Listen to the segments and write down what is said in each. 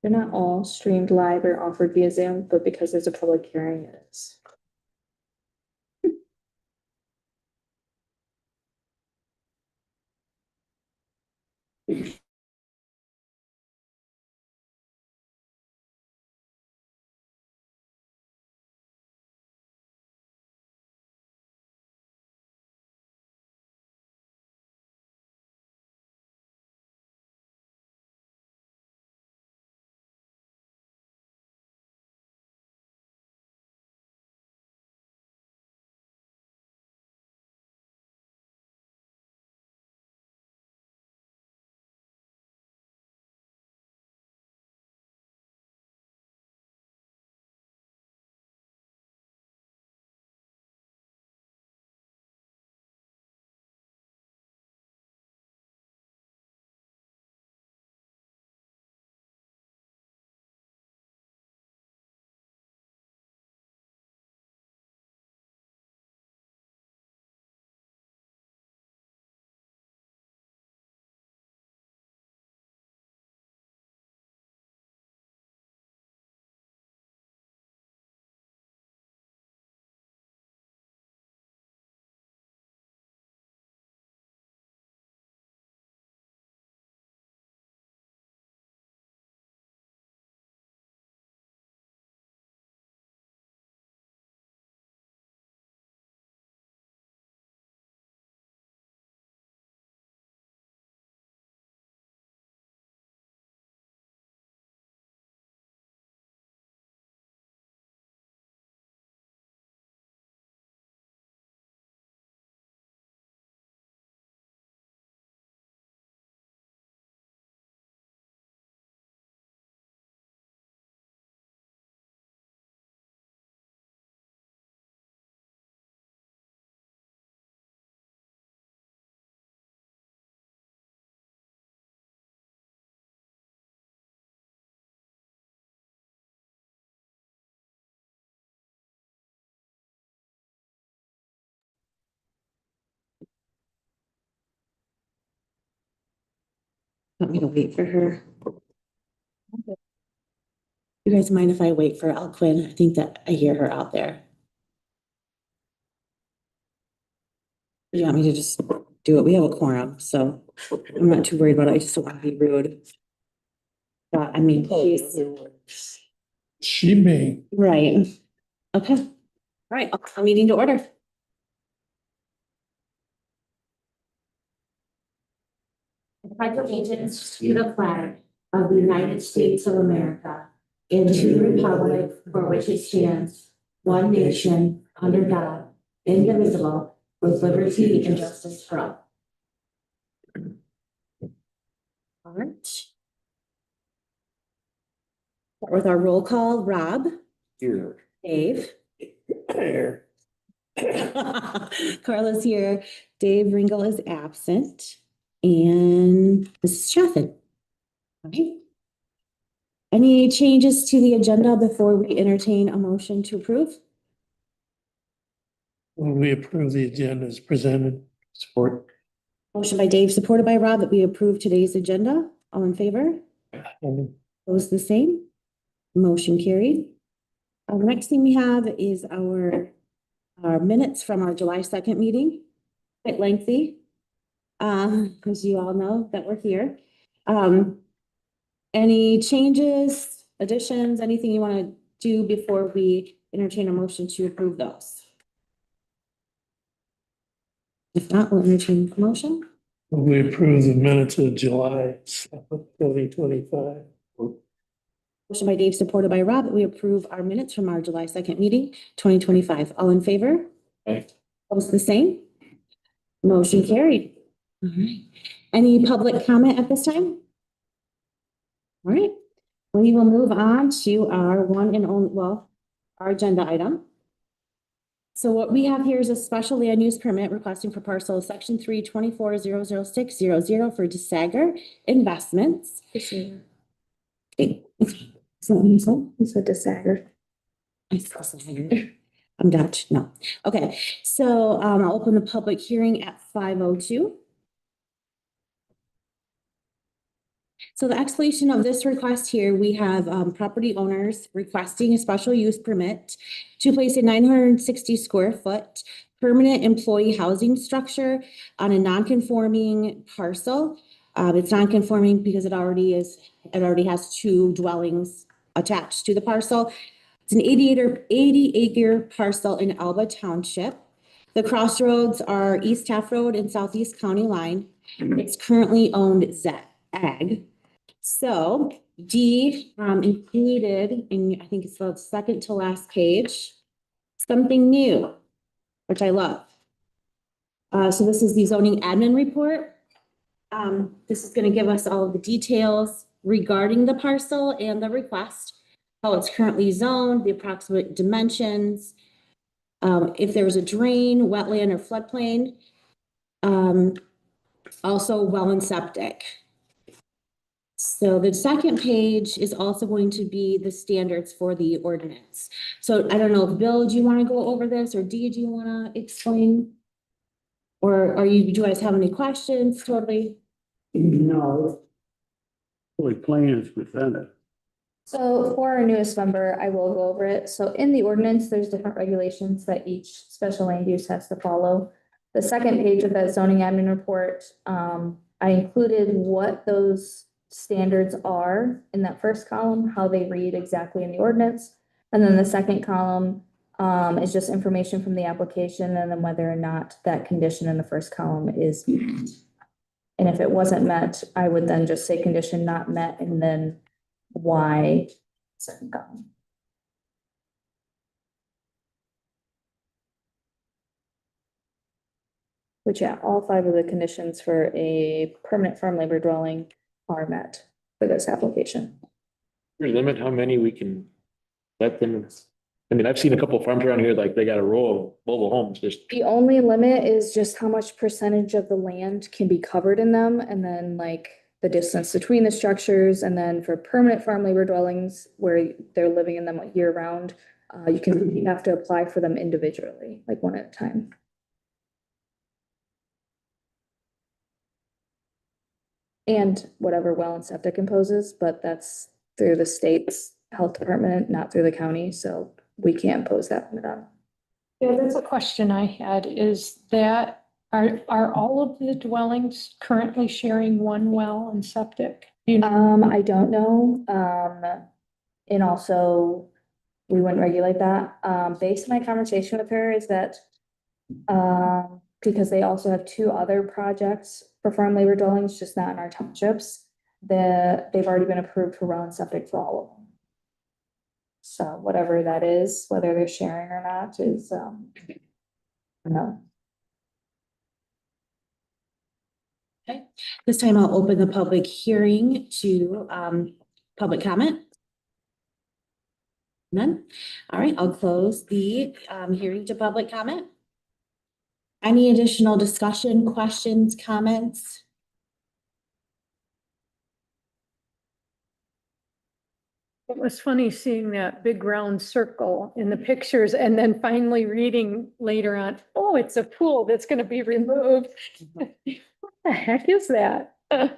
They're not all streamed live or offered via Zoom, but because there's a public hearing, it is. Want me to wait for her? You guys mind if I wait for Alquin? I think that I hear her out there. You want me to just do it? We have a quorum, so I'm not too worried about it. I just don't want to be rude. But I mean, she's She may. right. Okay. All right, I'll call meeting to order. I pledge allegiance to the flag of the United States of America and to the republic for which it stands, one nation, under God, indivisible, with liberty and justice for all. All right. Start with our roll call. Rob, Here. Dave, There. Carla's here, Dave Ringel is absent, and Mrs. Chaffin. All right. Any changes to the agenda before we entertain a motion to approve? When we approve the agenda as presented, support. Motion by Dave, supported by Rob, that we approve today's agenda. All in favor? Opposed, the same. Motion carried. The next thing we have is our minutes from our July 2nd meeting. Quite lengthy, as you all know that we're here. Any changes, additions, anything you want to do before we entertain a motion to approve those? If not, we'll entertain a motion. When we approve the minutes of July 2025. Motion by Dave, supported by Rob, that we approve our minutes from our July 2nd meeting, 2025. All in favor? Aye. Opposed, the same. Motion carried. All right. Any public comment at this time? All right. We will move on to our one and only, well, our agenda item. So what we have here is a special land use permit requesting for parcel section 324-00600 for DeSager Investments. Okay. So what you said? You said DeSager. I said Sager. I'm Dutch, no. Okay, so I'll open the public hearing at 5:02. So the explanation of this request here, we have property owners requesting a special use permit to place a 960 square foot permanent employee housing structure on a non-conforming parcel. It's non-conforming because it already has two dwellings attached to the parcel. It's an 80-acre parcel in Alba Township. The crossroads are East Taft Road and Southeast County Line. It's currently owned Ag. So D included in, I think it's the second to last page, something new, which I love. So this is the zoning admin report. This is going to give us all of the details regarding the parcel and the request, how it's currently zoned, the approximate dimensions, if there was a drain, wetland, or floodplain, also well and septic. So the second page is also going to be the standards for the ordinance. So I don't know if Bill, do you want to go over this, or Dee, do you want to explain? Or do you guys have any questions? Totally. No. Fully plain is presented. So for our newest member, I will go over it. So in the ordinance, there's different regulations that each special land use has to follow. The second page of that zoning admin report, I included what those standards are in that first column, how they read exactly in the ordinance. And then the second column is just information from the application and then whether or not that condition in the first column is met. And if it wasn't met, I would then just say condition not met and then why second column. Which, yeah, all 5 of the conditions for a permanent farm labor dwelling are met for this application. There a limit how many we can let them? I mean, I've seen a couple of farms around here, like they got a row of mobile homes, just, The only limit is just how much percentage of the land can be covered in them, and then like the distance between the structures, and then for permanent farm labor dwellings where they're living in them year round, you have to apply for them individually, like one at a time. And whatever well and septic imposes, but that's through the state's health department, not through the county, so we can't impose that limit on. Yeah, that's a question I had, is that, are all of the dwellings currently sharing one well and septic? Do you know? I don't know, and also, we wouldn't regulate that, based on my conversation with her is that, because they also have 2 other projects for farm labor dwellings, just not in our townships, they've already been approved for well and septic for all of them. So whatever that is, whether they're sharing or not is, no. This time I'll open the public hearing to public comment. None? All right, I'll close the hearing to public comment. Any additional discussion, questions, comments? It was funny seeing that big round circle in the pictures and then finally reading later on, oh, it's a pool that's gonna be removed. What the heck is that? I'm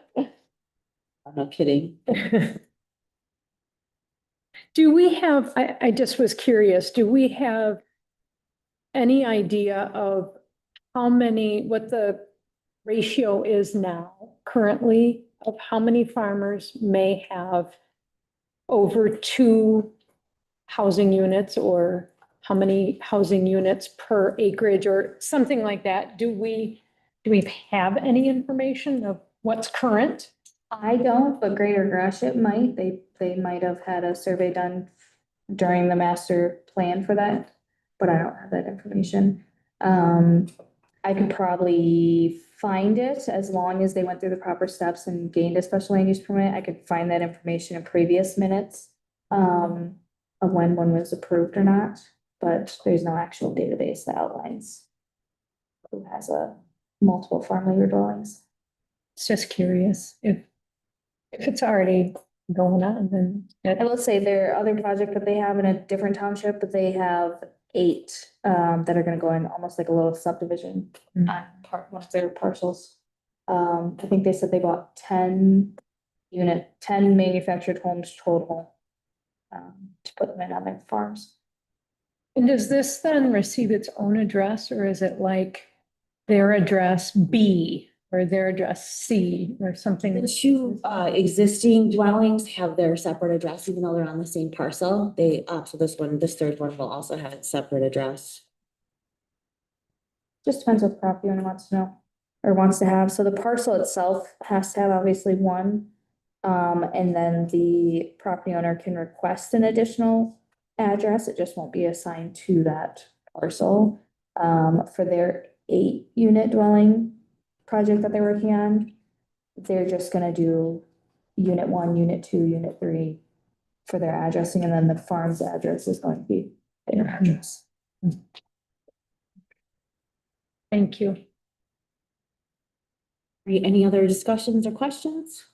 not kidding. Do we have, I just was curious, do we have any idea of what the ratio is now currently of how many farmers may have over 2 housing units, or how many housing units per acreage or something like that? Do we have any information of what's current? I don't, but Greater Gratiot might, they might have had a survey done during the master plan for that, but I don't have that information. I could probably find it as long as they went through the proper steps and gained a special land use permit. I could find that information in previous minutes of when one was approved or not, but there's no actual database that outlines who has a multiple farm labor dwellings. It's just curious if it's already going on, then. I will say there are other projects that they have in a different township, but they have 8 that are gonna go in almost like a little subdivision on one of their parcels. I think they said they bought 10 10 manufactured homes total. To put them in on their farms. And does this then receive its own address, or is it like their address B or their address C or something? The two existing dwellings have their separate address, even though they're on the same parcel. They, so this third one will also have its separate address. Just depends what the property owner wants to know or wants to have. So the parcel itself has to have obviously one. And then the property owner can request an additional address. It just won't be assigned to that parcel. For their 8-unit dwelling project that they're working on, they're just gonna do unit 1, unit 2, unit 3 for their addressing, and then the farm's address is going to be their address. Thank you. Right, any other discussions or questions?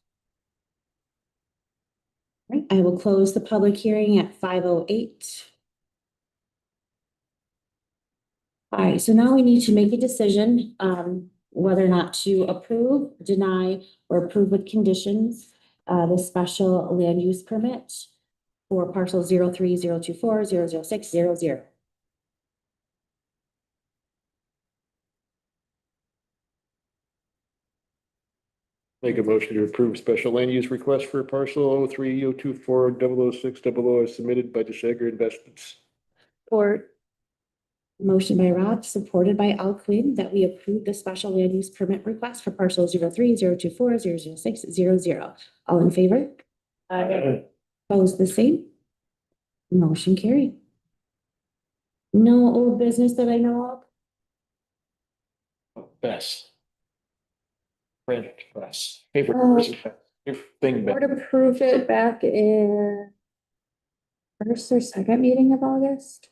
Right, I will close the public hearing at 5:08. All right, so now we need to make a decision, whether or not to approve, deny, or approve with conditions, the special land use permit for parcel 03024000600. Make a motion to approve special land use request for parcel 030240060 as submitted by DeShager Investments. Or Motion by Rob, supported by Al Quinn, that we approve the special land use permit request for parcel 03024000600. All in favor? Opposed, the same? Motion carried. No old business that I know of? Best. Print press, paper. Thing Board back. approved it back in first or second meeting of August.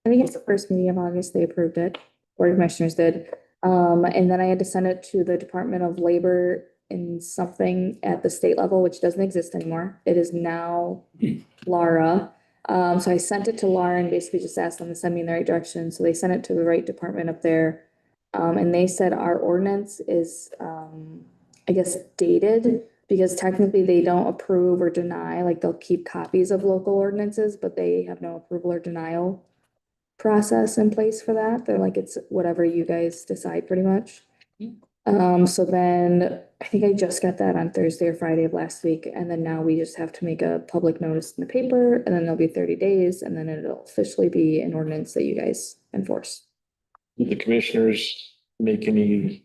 I think it's the first meeting of August they approved it, Board of Commissioners did. And then I had to send it to the Department of Labor in something at the state level, which doesn't exist anymore. It is now Laura. So I sent it to Laura and basically just asked them to send me in the right direction. So they sent it to the right department up there. And they said our ordinance is, I guess, dated because technically they don't approve or deny, like they'll keep copies of local ordinances, but they have no approval or denial process in place for that. They're like, it's whatever you guys decide pretty much. So then I think I just got that on Thursday or Friday of last week. And then now we just have to make a public notice in the paper and then there'll be 30 days and then it'll officially be an ordinance that you guys enforce. Did the commissioners make any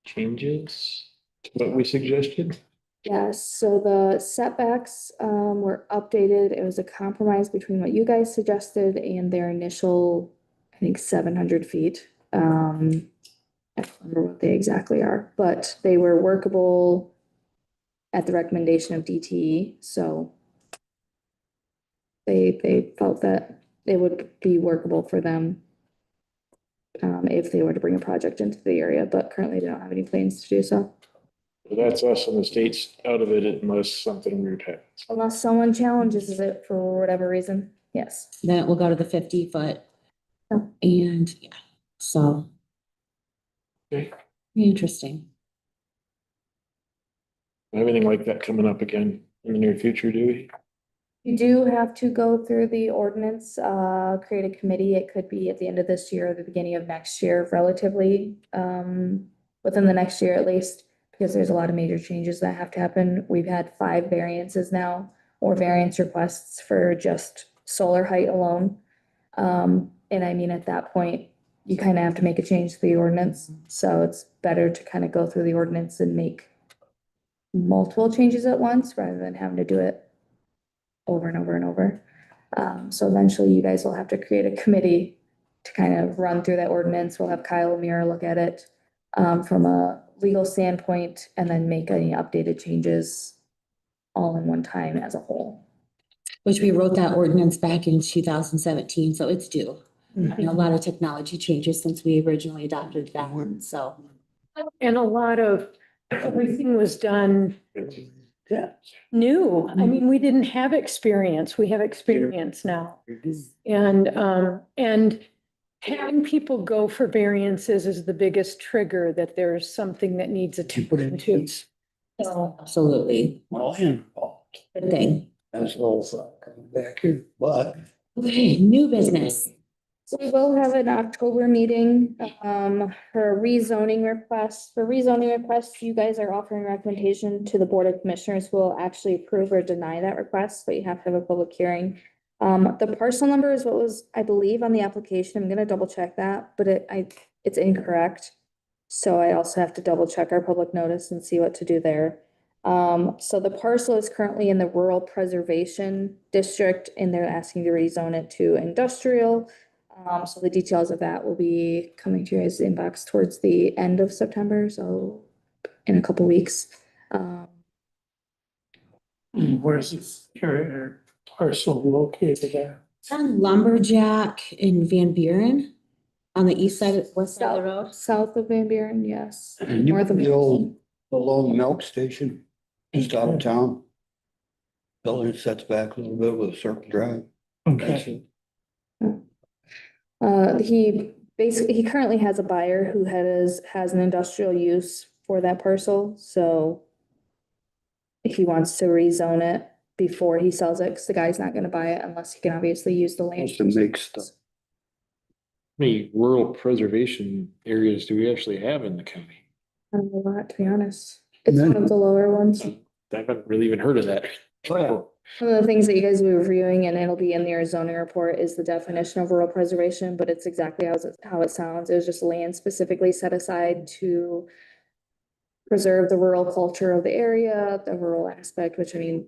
changes to what we suggested? Yes, so the setbacks were updated. It was a compromise between what you guys suggested and their initial, I think, 700 feet. I don't remember what they exactly are, but they were workable at the recommendation of DTE, so they felt that it would be workable for them if they were to bring a project into the area, but currently they don't have any plans to do so. That's us and the state's out of it unless something weird happens. Unless someone challenges it for whatever reason, yes. Then it will go to the 50-foot. Oh. And yeah, so. Okay. Interesting. Anything like that coming up again in the near future, do we? You do have to go through the ordinance, create a committee. It could be at the end of this year or the beginning of next year, relatively, within the next year at least, because there's a lot of major changes that have to happen. We've had 5 variances now, or variance requests for just solar height alone. And I mean, at that point, you kind of have to make a change to the ordinance. So it's better to kind of go through the ordinance and make multiple changes at once rather than having to do it over and over and over. So eventually you guys will have to create a committee to kind of run through that ordinance. We'll have Kyle O'Meara look at it from a legal standpoint and then make any updated changes all in one time as a whole. Which we wrote that ordinance back in 2017, so it's due. A lot of technology changes since we originally adopted that one, so. And a lot of, everything was done Yeah. new. I mean, we didn't have experience. We have experience now. And having people go for variances is the biggest trigger that there's something that needs attention to. So, Absolutely, Well, involved. good thing. That's all coming back here, but Okay, new business. So we will have an October meeting, for a rezoning request. For rezoning requests, you guys are offering recommendation to the Board of Commissioners who will actually approve or deny that request, but you have to have a public hearing. The parcel number is what was, I believe, on the application. I'm gonna double check that, but it's incorrect. So I also have to double check our public notice and see what to do there. So the parcel is currently in the Rural Preservation District and they're asking to rezone it to industrial. So the details of that will be coming to your guys' inbox towards the end of September, so in a couple weeks. Where's this area parcel located at? It's on Lumberjack in Van Buren on the east side, west side of the road. South of Van Buren, yes. And North of. the old milk station, just out of town. Building sets back a little bit with a circle drive. Okay, He currently has a buyer who has an industrial use for that parcel, so he wants to rezone it before he sells it, because the guy's not gonna buy it unless he can obviously use the land. Wants to make stuff. How many rural preservation areas do we actually have in the county? I don't know a lot, to be honest. It's one of the lower ones. I haven't really even heard of that. Oh, yeah. One of the things that you guys will be reviewing, and it'll be in your zoning report, is the definition of rural preservation, but it's exactly how it sounds. It was just land specifically set aside to preserve the rural culture of the area, the rural aspect, which I mean,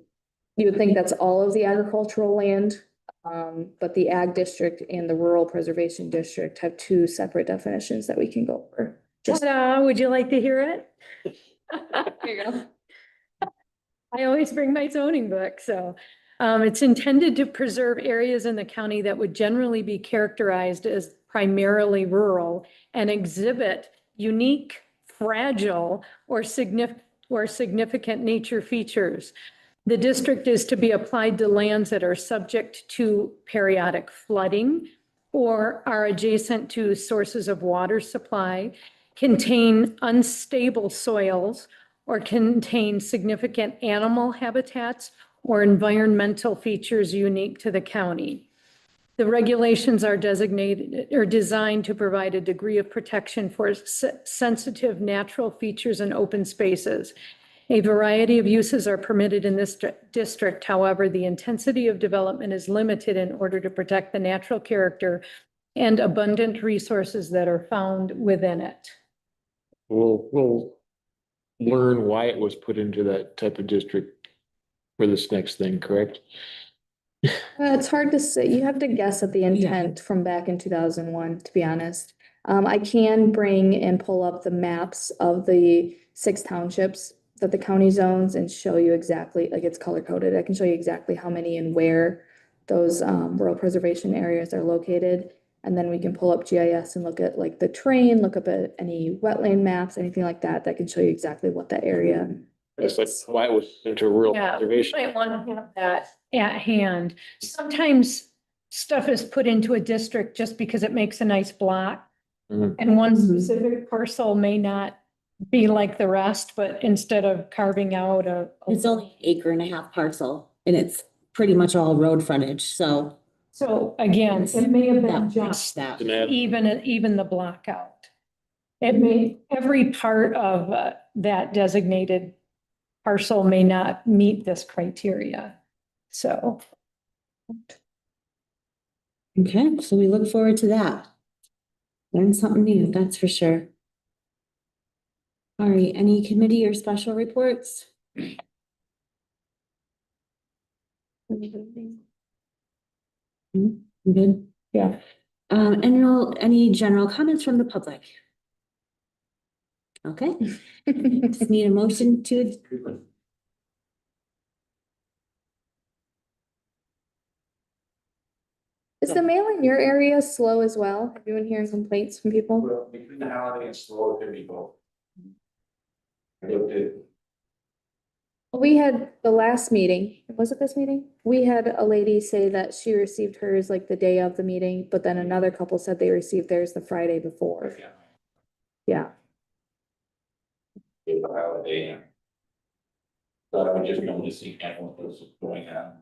you would think that's all of the agricultural land. But the ag district and the rural preservation district have two separate definitions that we can go over. Just, ta-da, would you like to hear it? there you go. I always bring my zoning book, so. It's intended to preserve areas in the county that would generally be characterized as primarily rural and exhibit unique, fragile, or significant nature features. The district is to be applied to lands that are subject to periodic flooding or are adjacent to sources of water supply, contain unstable soils, or contain significant animal habitats or environmental features unique to the county. The regulations are designated or designed to provide a degree of protection for sensitive natural features and open spaces. A variety of uses are permitted in this district. However, the intensity of development is limited in order to protect the natural character and abundant resources that are found within it. We'll learn why it was put into that type of district for this next thing, correct? It's hard to say. You have to guess at the intent from back in 2001, to be honest. I can bring and pull up the maps of the 6 townships that the county zones and show you exactly, like it's color coded. I can show you exactly how many and where those rural preservation areas are located. And then we can pull up GIS and look at like the terrain, look up at any wetland maps, anything like that, that can show you exactly what that area It's like is. why it was into rural Yeah, you preservation. might want to have that at hand. Sometimes stuff is put into a district just because it makes a nice block. Mhm. And one specific parcel may not be like the rest, but instead of carving out It's only an acre and a half parcel and it's pretty much all road frontage, so. So again, it may have been That just that. And that- even the block out. It may, every part of that designated parcel may not meet this criteria. So, Okay, so we look forward to that. Learn something new, that's for sure. All right, any committee or special reports? Good, yeah. any general comments from the public? Okay, just need a motion to. Is the mail in your area slow as well? Have you been hearing complaints from people? Well, between the holiday and slow, it could be both. I looked at, We had the last meeting, was it this meeting? We had a lady say that she received hers like the day of the meeting, but then another couple said they received theirs the Friday before. yeah, Yeah, the holiday, and So I would just want to see kind of what was going on.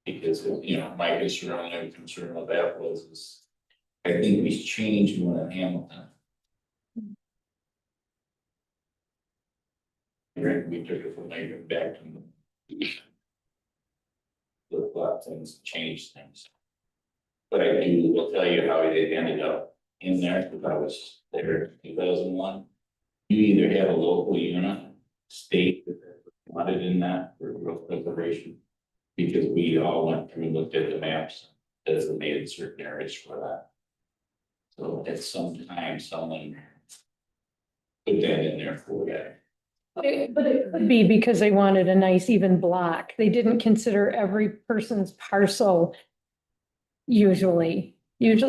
Because, you know, my concern with that was, is I think we changed one in Hamilton. Right, we took it from there back to the lot of things, changed things. But I will tell you how it ended up in there, because I was there in 2001. You either have a local unit, state that wanted in that for growth preservation. Because we all went through and looked at the maps, designated certain areas for that. So at some time, someone put that in there for that. But it could be because they wanted a nice even block. They didn't consider every person's parcel. Usually,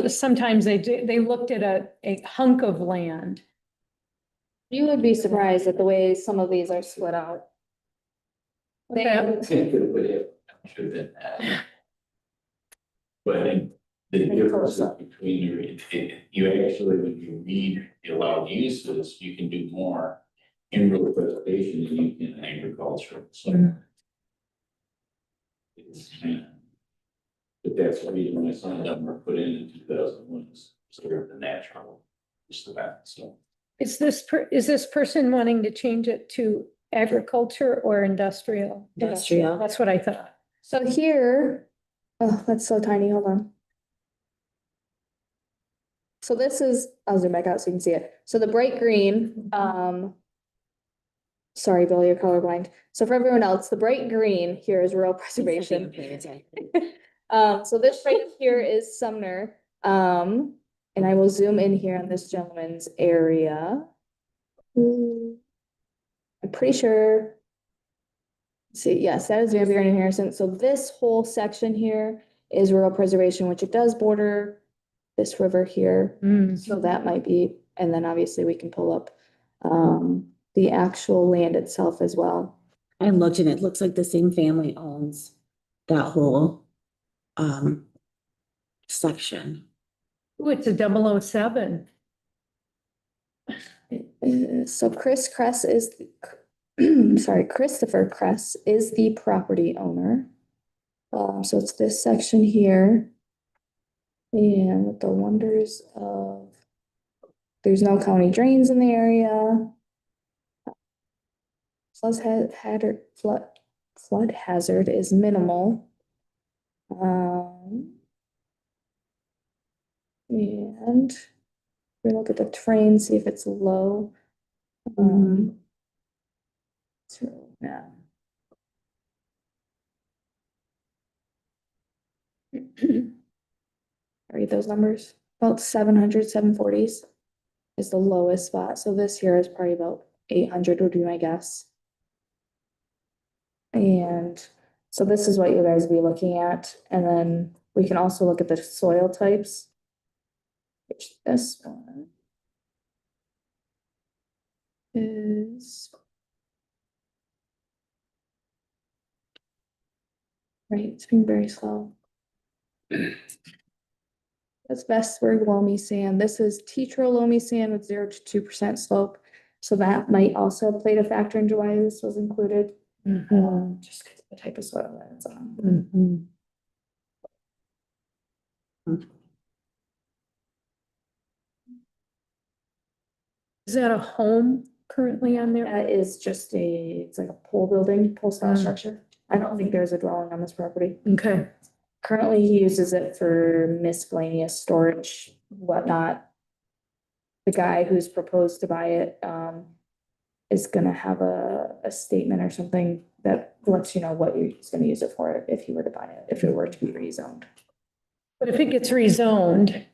sometimes they looked at a hunk of land. You would be surprised at the way some of these are split out. They, Should have been that. But I think the difference between you actually, when you read the allowed uses, you can do more in rural preservation than you can in agriculture, so. It's, but that's the reason why some of them were put in 2001, sort of the natural, just the that, so. Is this person wanting to change it to agriculture or industrial? Industrial. That's what I thought. so here, oh, that's so tiny, hold on. So this is, I'll zoom back out so you can see it. So the bright green, sorry, Bill, you're colorblind. So for everyone else, the bright green here is rural preservation. So this right here is Sumner. And I will zoom in here on this gentleman's area. I'm pretty sure. See, yes, that is Van Buren and Harrison. So this whole section here is rural preservation, which it does border this river here. So that might be, and then obviously we can pull up the actual land itself as well. I looked and it looks like the same family owns that whole section. Oh, it's a 007. So Chris Kress is, sorry, Christopher Kress is the property owner. So it's this section here. And with the wonders of, there's no county drains in the area. Flood hazard is minimal. And we look at the terrain, see if it's low. So, yeah. Read those numbers, about 700, 740s is the lowest spot. So this here is probably about 800 would be my guess. And so this is what you guys would be looking at. And then we can also look at the soil types. Which this one is. Right, it's being very slow. That's Vestberg loamy sand. This is Tetro loamy sand with 0 to 2% slope. So that might also have played a factor into why this was included. Just because of the type of soil that it's on. Is that a home currently on there? That is just it's like a pole building, pole style structure. I don't think there's a dwelling on this property. Okay. Currently, he uses it for miscellaneous storage, whatnot. The guy who's proposed to buy it, is gonna have a statement or something that lets you know what he's gonna use it for if he were to buy it, if it were to be rezoned. But if it gets rezoned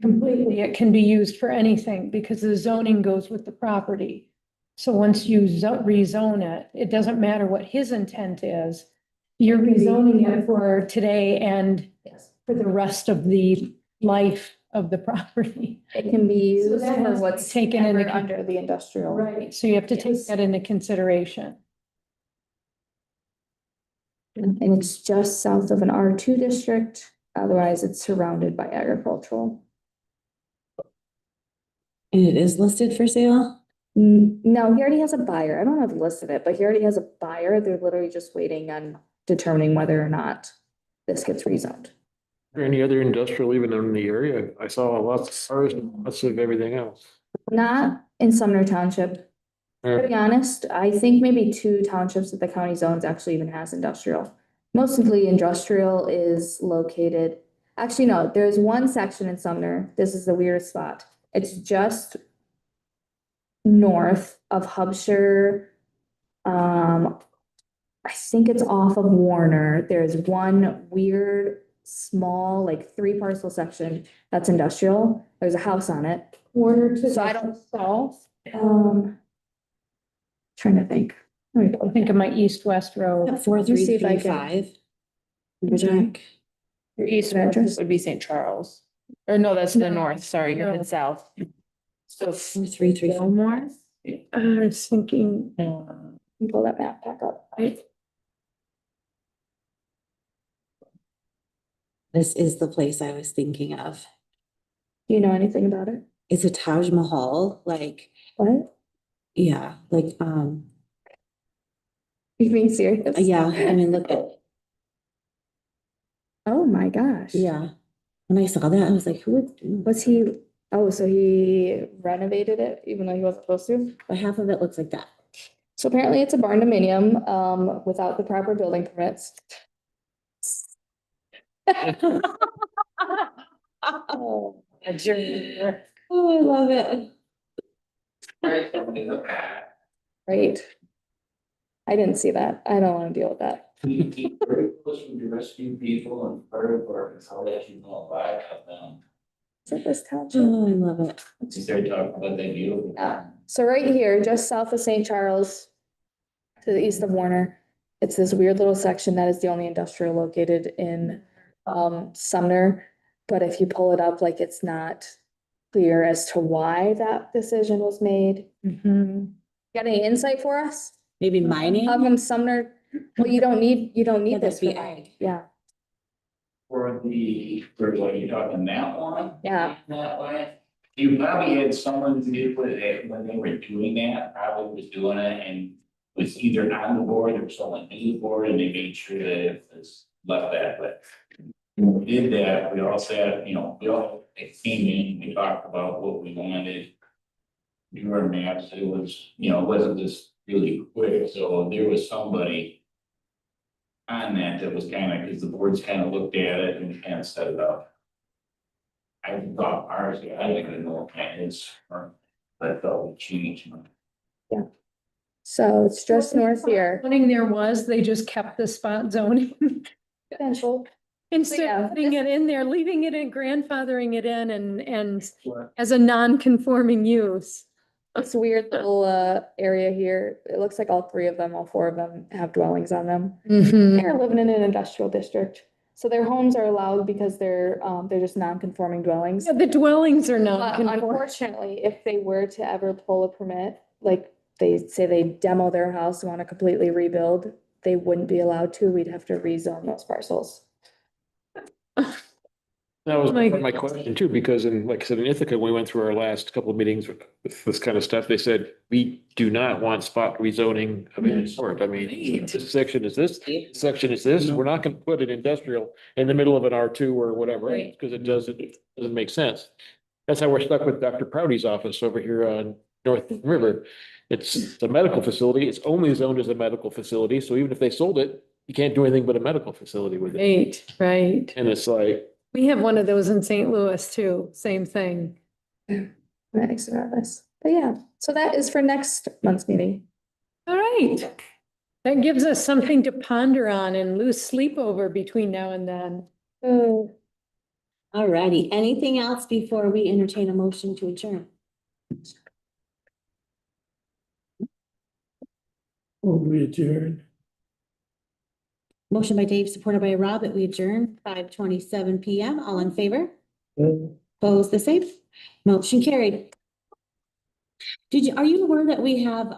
completely, it can be used for anything because the zoning goes with the property. So once you rezone it, it doesn't matter what his intent is. You're rezoning it for today and Yes. for the rest of the life of the property. It can be So used that for has to be what's taken into ever under the industrial. Right, so you have to take Yes. that into consideration. And it's just south of an R2 district, otherwise it's surrounded by agricultural. And it is listed for sale? No, he already has a buyer. I don't know if he listed it, but he already has a buyer. They're literally just waiting on determining whether or not this gets rezoned. Or any other industrial even in the area? I saw lots of cars and lots of everything else. Not in Sumner Township. To be honest, I think maybe two townships that the county zones actually even has industrial. Mostly industrial is located, actually, no, there's one section in Sumner. This is the weirdest spot. It's just north of Hubshire. I think it's off of Warner. There's one weird, small, like 3 parcel section that's industrial. There's a house on it. Warner to So I the don't- south. Trying to think. Let me I think of my east-west road. 4335. Jack. Your east address? would be St. Charles. Or no, that's the No, north, sorry, you're no. in south. So 4335. Fillmore? I was thinking, Pull that map back up. This is the place I was thinking of. Do you know anything about it? It's a Taj Mahal, like, What? yeah, like, You being serious? yeah, I mean, look at, Oh my gosh. yeah. When I saw that, I was like, who would, Was he, oh, so he renovated it even though he wasn't supposed to? but half of it looks like that. So apparently it's a barn dominium, without the proper building permits. Oh, I love it. Right. I didn't see that. I don't want to deal with that. We keep very close with the rescue people and fire departments, I'll let you know if I have them. Is it this township? Oh, I love it. Since they're talking about that beautiful. Yeah. So right here, just south of St. Charles, to the east of Warner, it's this weird little section that is the only industrial located in Sumner. But if you pull it up, like it's not clear as to why that decision was made. Got any insight for us? Maybe mining? How come Sumner, well, you don't need Yeah, this that'd be for ag. ag. Yeah, For what you're talking that one? Yeah. That way? You probably had someone who did with it when they were doing that, probably was doing it and was either on the board or someone knew the board and they made sure that it was left that way. When we did that, we all said, we all came in, we talked about what we wanted. Drew our maps, it was, it wasn't just really quick, so there was somebody on that was because the boards looked at it and set it up. I thought ours, I didn't even know what is, but I thought we changed. so it's just north here. zoning there was, they just kept the spot zoning. Potential. Instead Yeah, of putting it in there, leaving it in, grandfathering it in and as a non-conforming use. This weird little area here. It looks like all 4 of them have dwellings on them. They're living in an industrial district. So their homes are allowed because they're just non-conforming dwellings. Yeah, the dwellings are But non-conforming. unfortunately, if they were to ever pull a permit, like they say they demo their house and want to completely rebuild, they wouldn't be allowed to. We'd have to rezone those parcels. That was My my question too, because like I said, in Ithaca, when we went through our last couple of meetings with this kind of stuff, they said, we do not want spot rezoning of any sort. I mean, this section is this section is this. We're not gonna put an industrial in the middle of an R2 or whatever, Right. because it doesn't make sense. That's how we're stuck with Dr. Proudy's office over here on North River. It's a medical facility. It's only zoned as a medical facility. So even if they sold it, you can't do anything but a medical facility with it. Right. And it's like, We have one of those in St. Louis too, same thing. That makes it nervous. But yeah, so that is for next month's meeting. All right. That gives us something to ponder on and lose sleep over between now and then. Oh, All righty. Anything else before we entertain a motion to adjourn? We adjourn. Motion by Dave, supported by Rob, that we adjourn 5:27 PM. All in favor? Opposed, the same? Motion carried. Are you aware that we have,